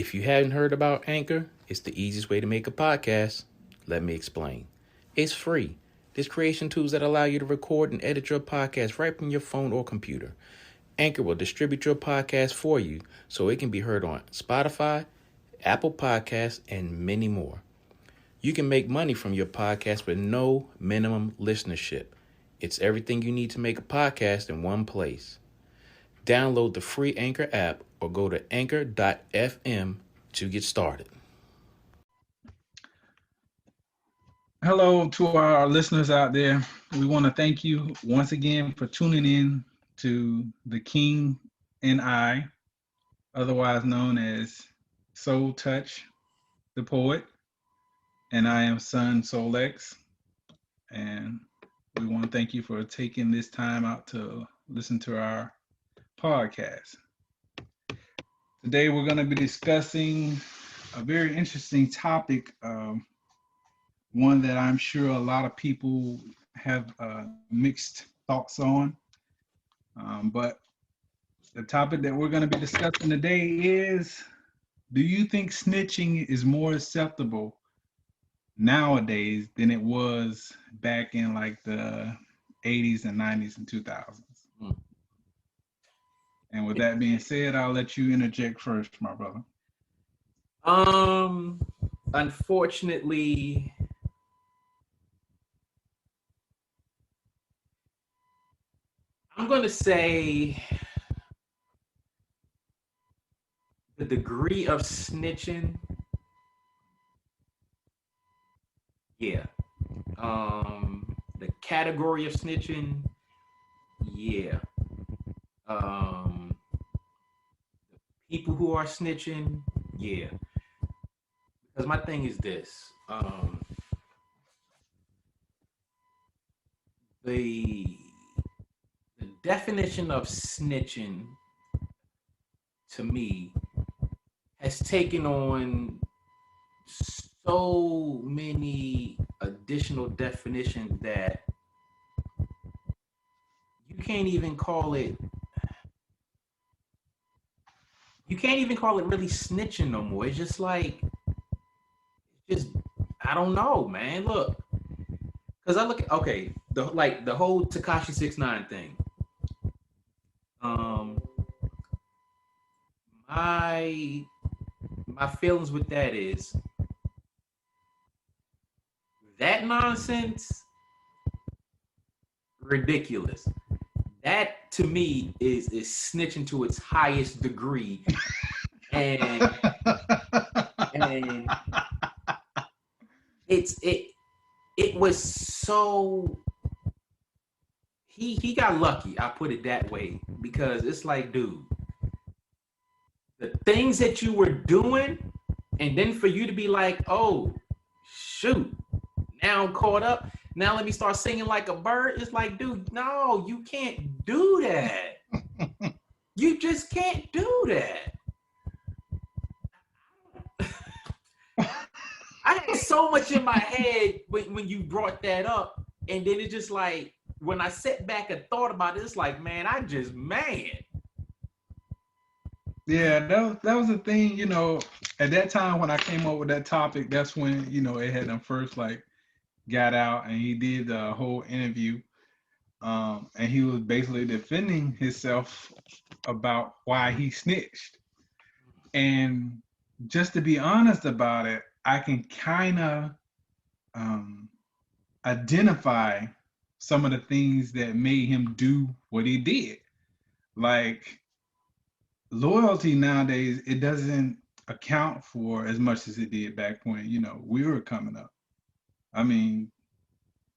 If you hadn't heard about Anchor, it's the easiest way to make a podcast. Let me explain. It's free. There's creation tools that allow you to record and edit your podcast right from your phone or computer. Anchor will distribute your podcast for you so it can be heard on Spotify, Apple Podcasts, and many more. You can make money from your podcast with no minimum listenership. It's everything you need to make a podcast in one place. Download the free Anchor app or go to anchor.fm to get started. Hello to our listeners out there. We want to thank you once again for tuning in to The King and I, otherwise known as Soul Touch, the poet. And I am Son Solex. And we want to thank you for taking this time out to listen to our podcast. Today we're going to be discussing a very interesting topic, one that I'm sure a lot of people have mixed thoughts on. But the topic that we're going to be discussing today is, do you think snitching is more acceptable nowadays than it was back in like the 80s and 90s and 2000s? And with that being said, I'll let you interject first, my brother. Unfortunately, I'm going to say the degree of snitching, yeah. The category of snitching, yeah. People who are snitching, yeah. Because my thing is this. The definition of snitching, to me, has taken on so many additional definitions that you can't even call it really snitching no more. It's just like, I don't know, man. Look, because I look at, okay, the whole Tekashi 6ix9ine thing. My feelings with that is that nonsense ridiculous. That to me is snitching to its highest degree, and it was so he got lucky. I put it that way, because it's like, dude, the things that you were doing, and then for you to be like, oh shoot, now I'm caught up. Now let me start singing like a bird. It's like, dude, no, you can't do that. You just can't do that. I had so much in my head when you brought that up, and then it's just like, when I sat back and thought about it, it's like, man, I just mad. Yeah, that was the thing, at that time when I came up with that topic, that's when, it had them first like got out, and he did the whole interview. And he was basically defending himself about why he snitched. And just to be honest about it, I can kind of identify some of the things that made him do what he did. Like, loyalty nowadays, it doesn't account for as much as it did back when, we were coming up. I mean,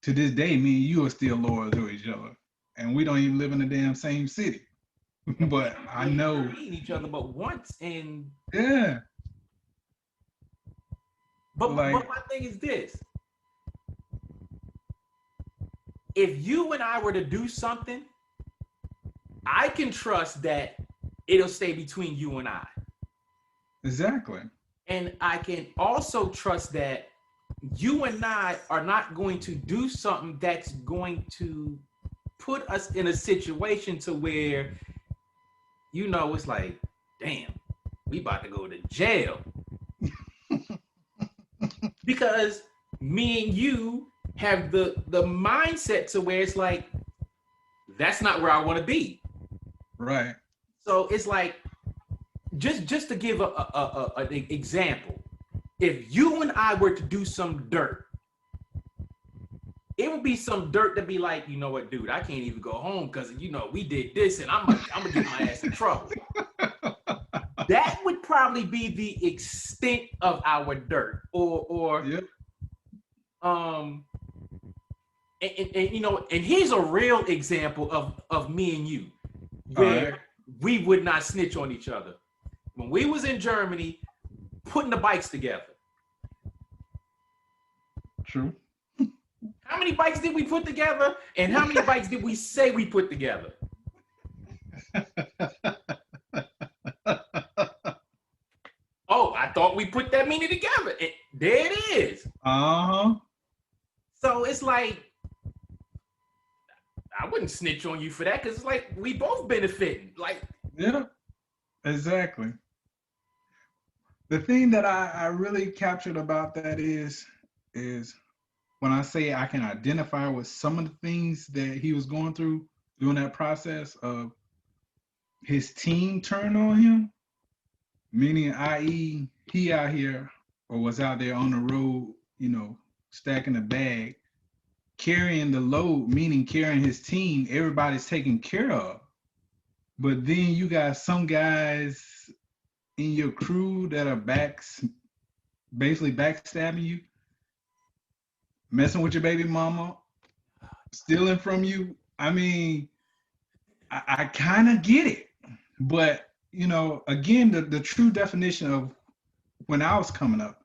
to this day, me and you are still loyal to each other, and we don't even live in the damn same city. But I know we meet each other but once, and yeah. But my thing is this: if you and I were to do something, I can trust that it'll stay between you and I. Exactly. And I can also trust that you and I are not going to do something that's going to put us in a situation to where, it's like, damn, we about to go to jail. Because me and you have the mindset to where it's like, that's not where I want to be. Right. So it's like, just to give an example, if you and I were to do some dirt, it would be some dirt to be like, you know what, dude, I can't even go home because, you know, we did this and I'm gonna get my ass in trouble. That would probably be the extent of our dirt, or yep. And you know, and here's a real example of me and you, where we would not snitch on each other. When we was in Germany, putting the bikes together. True. How many bikes did we put together? And how many bikes did we say we put together? Oh, I thought we put that many together. And there it is. Uh-huh. So it's like, I wouldn't snitch on you for that because it's like we both benefiting. Like, yeah, exactly. The thing that I really captured about that is when I say I can identify with some of the things that he was going through during that process of his team turned on him, meaning i.e. he out here or was out there on the road, you know, stacking the bag, carrying the load, meaning carrying his team, everybody's taken care of. But then you got some guys in your crew that are basically backstabbing you, messing with your baby mama, stealing from you. I mean, I kind of get it. But, you know, again, the true definition of when I was coming up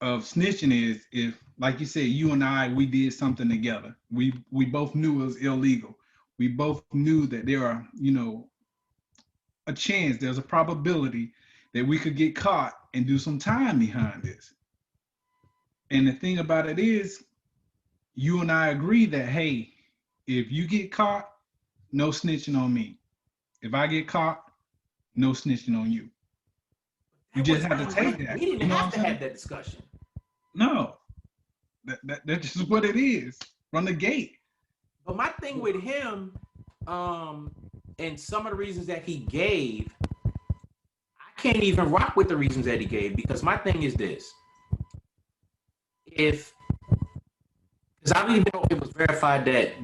of snitching is if, like you said, you and I, we did something together. We both knew it was illegal. We both knew that there are, you know, a chance, there's a probability that we could get caught and do some time behind this. And the thing about it is, you and I agree that, hey, if you get caught, no snitching on me. If I get caught, no snitching on you. You just have to take that. We didn't have to have that discussion. No, that's just what it is from the gate. But my thing with him, and some of the reasons that he gave, I can't even rock with the reasons that he gave, because my thing is this. Because I don't even know if it was verified that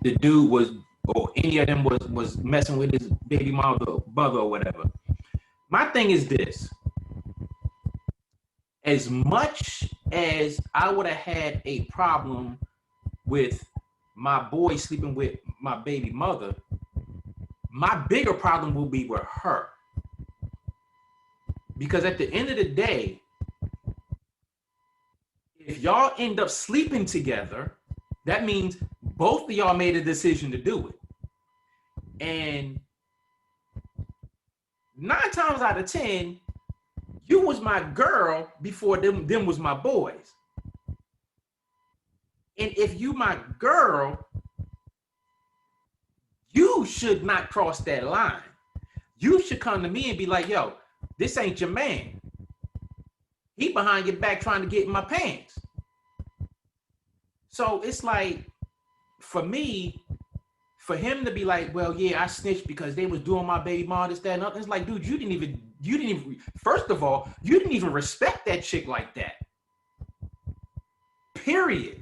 the dude was, or any of them was messing with his baby mother, brother, or whatever. My thing is this. As much as I would have had a problem with my boy sleeping with my baby mother, my bigger problem will be with her. Because at the end of the day, if y'all end up sleeping together, that means both of y'all made a decision to do it. And 9 times out of 10, you was my girl before them was my boys. And if you my girl, you should not cross that line. You should come to me and be like, yo, this ain't your man. He behind your back trying to get in my pants. So it's like, for me, for him to be like, well, yeah, I snitched because they was doing my baby mom, this, that, and other. It's like, dude, you didn't even, first of all, you didn't even respect that chick like that. Period.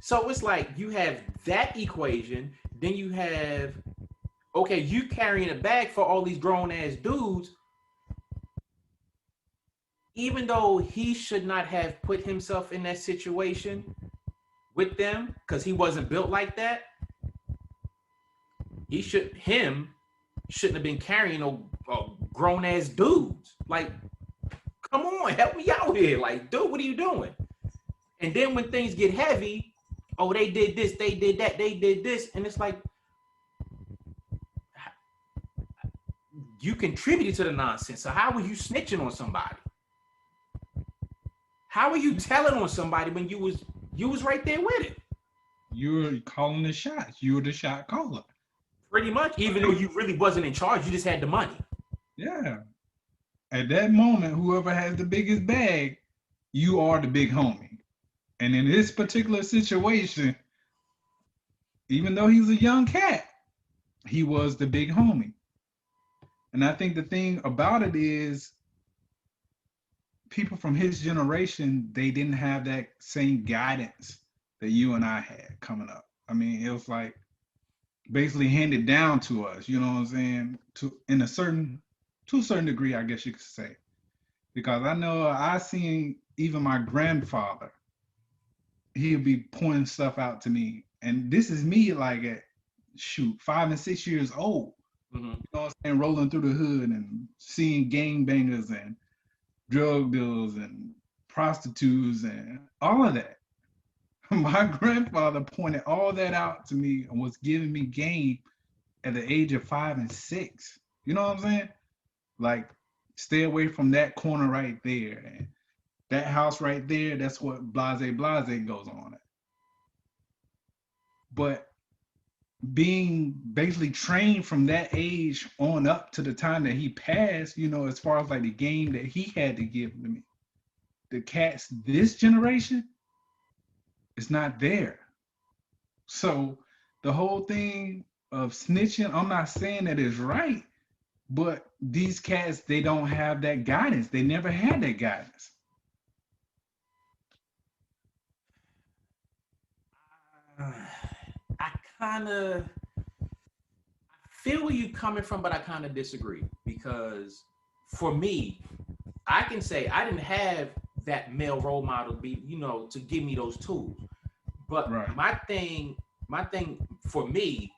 So it's like, you have that equation, then you have, okay, you carrying a bag for all these grown ass dudes, even though he should not have put himself in that situation with them because he wasn't built like that. Him shouldn't have been carrying no grown ass dudes. Like, come on, help me out here. Like, dude, what are you doing? And then when things get heavy, oh, they did this, they did that, they did this. And it's like, you contributed to the nonsense. So how were you snitching on somebody? How are you telling on somebody when you was right there with it? You were calling the shots. You were the shot caller. Pretty much, even though you really wasn't in charge, you just had the money. Yeah. At that moment, whoever has the biggest bag, you are the big homie. And in this particular situation, even though he's a young cat, he was the big homie. And I think the thing about it is people from his generation, they didn't have that same guidance that you and I had coming up. I mean, it was like basically handed down to us, you know what I'm saying? To a certain degree, I guess you could say. Because I know I seen even my grandfather, he'd be pointing stuff out to me. And this is me like at 5 and 6 years old. Mm-hmm. You know what I'm saying? Rolling through the hood and seeing gangbangers and drug dealers and prostitutes and all of that. My grandfather pointed all that out to me and was giving me game at the age of 5 and 6. You know what I'm saying? Like, stay away from that corner right there. And that house right there, that's what blase blase goes on. But being basically trained from that age on up to the time that he passed, you know, as far as like the game that he had to give to me, the cats this generation is not there. So the whole thing of snitching, I'm not saying that is right, but these cats, they don't have that guidance. They never had that guidance. I kind of feel where you're coming from, but I kind of disagree because for me, I can say I didn't have that male role model to be, to give me those tools. But Right. my thing for me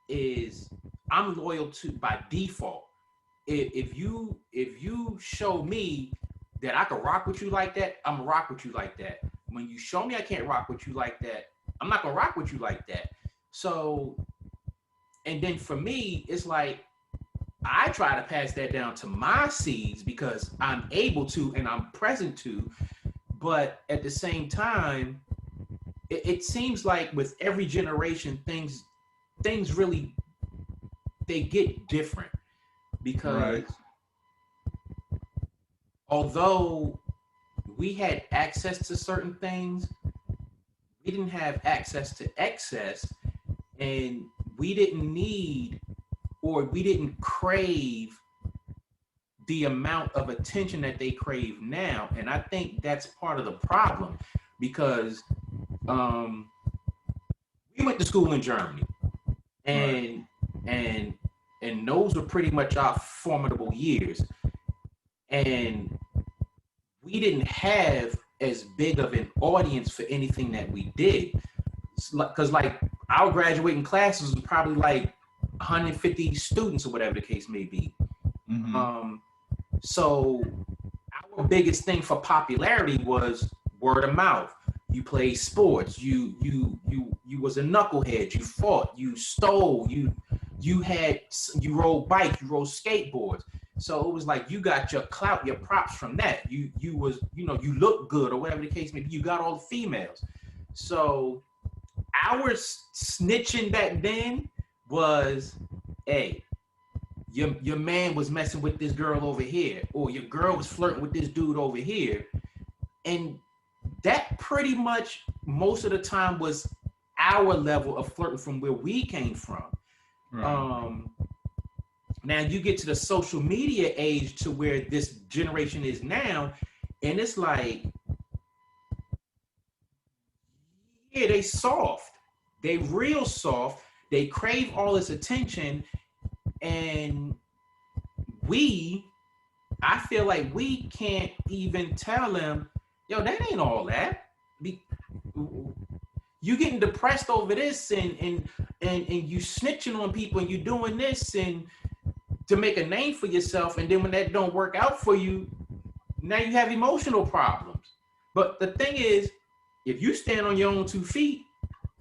is I'm loyal to by default. If you show me that I can rock with you like that, I'm gonna rock with you like that. When you show me I can't rock with you like that, I'm not gonna rock with you like that. So, and then for me, it's like I try to pass that down to my seeds because I'm able to and I'm present to. But at the same time, it seems like with every generation, things really they get different because Right. although we had access to certain things, we didn't have access to excess, and we didn't need or we didn't crave the amount of attention that they crave now. And I think that's part of the problem because um, we went to school in Germany, Right. and and and those were pretty much our formidable years. And we didn't have as big of an audience for anything that we did. Because like our graduating classes was probably like 150 students or whatever the case may be. Mm-hmm. Um, so our biggest thing for popularity was word of mouth. You played sports. You was a knucklehead. You fought. You stole. You rode bikes. You rode skateboards. So it was like you got your clout, your props from that. You was you look good or whatever the case may be. You got all the females. So our snitching back then was, hey, your man was messing with this girl over here, or your girl was flirting with this dude over here, and that pretty much most of the time was our level of flirting from where we came from. Right. Now you get to the social media age to where this generation is now, and it's like, yeah, they soft, they real soft, they crave all this attention, and we I feel like we can't even tell them, yo, that ain't all that. You getting depressed over this and you snitching on people and you doing this and to make a name for yourself, and then when that don't work out for you, now you have emotional problems. But the thing is, if you stand on your own 2 feet,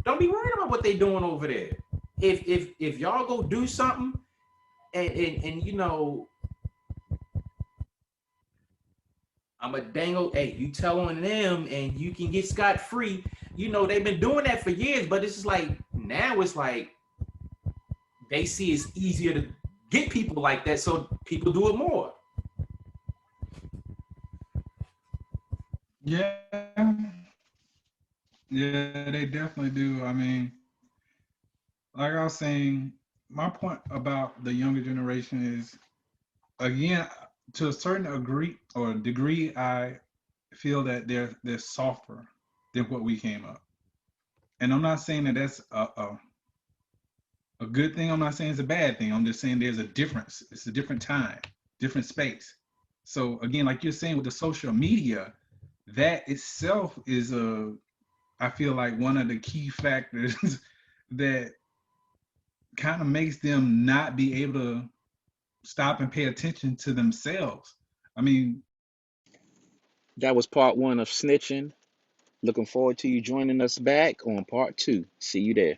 don't be worried about what they doing over there. If y'all go do something and I'm a dangle. Hey, you tell on them and you can get scot free. They've been doing that for years, but it's just like now it's like they see it's easier to get people like that so people do it more. Yeah, yeah, they definitely do. I mean, like I was saying, my point about the younger generation is, again, to a certain degree, I feel that they're softer than what we came up. And I'm not saying that that's a good thing. I'm not saying it's a bad thing. I'm just saying there's a difference. It's a different time, different space. So again, like you're saying with the social media, that itself is I feel like one of the key factors that kind of makes them not be able to stop and pay attention to themselves. I mean, That was part one of Snitching. Looking forward to you joining us back on part two. See you there.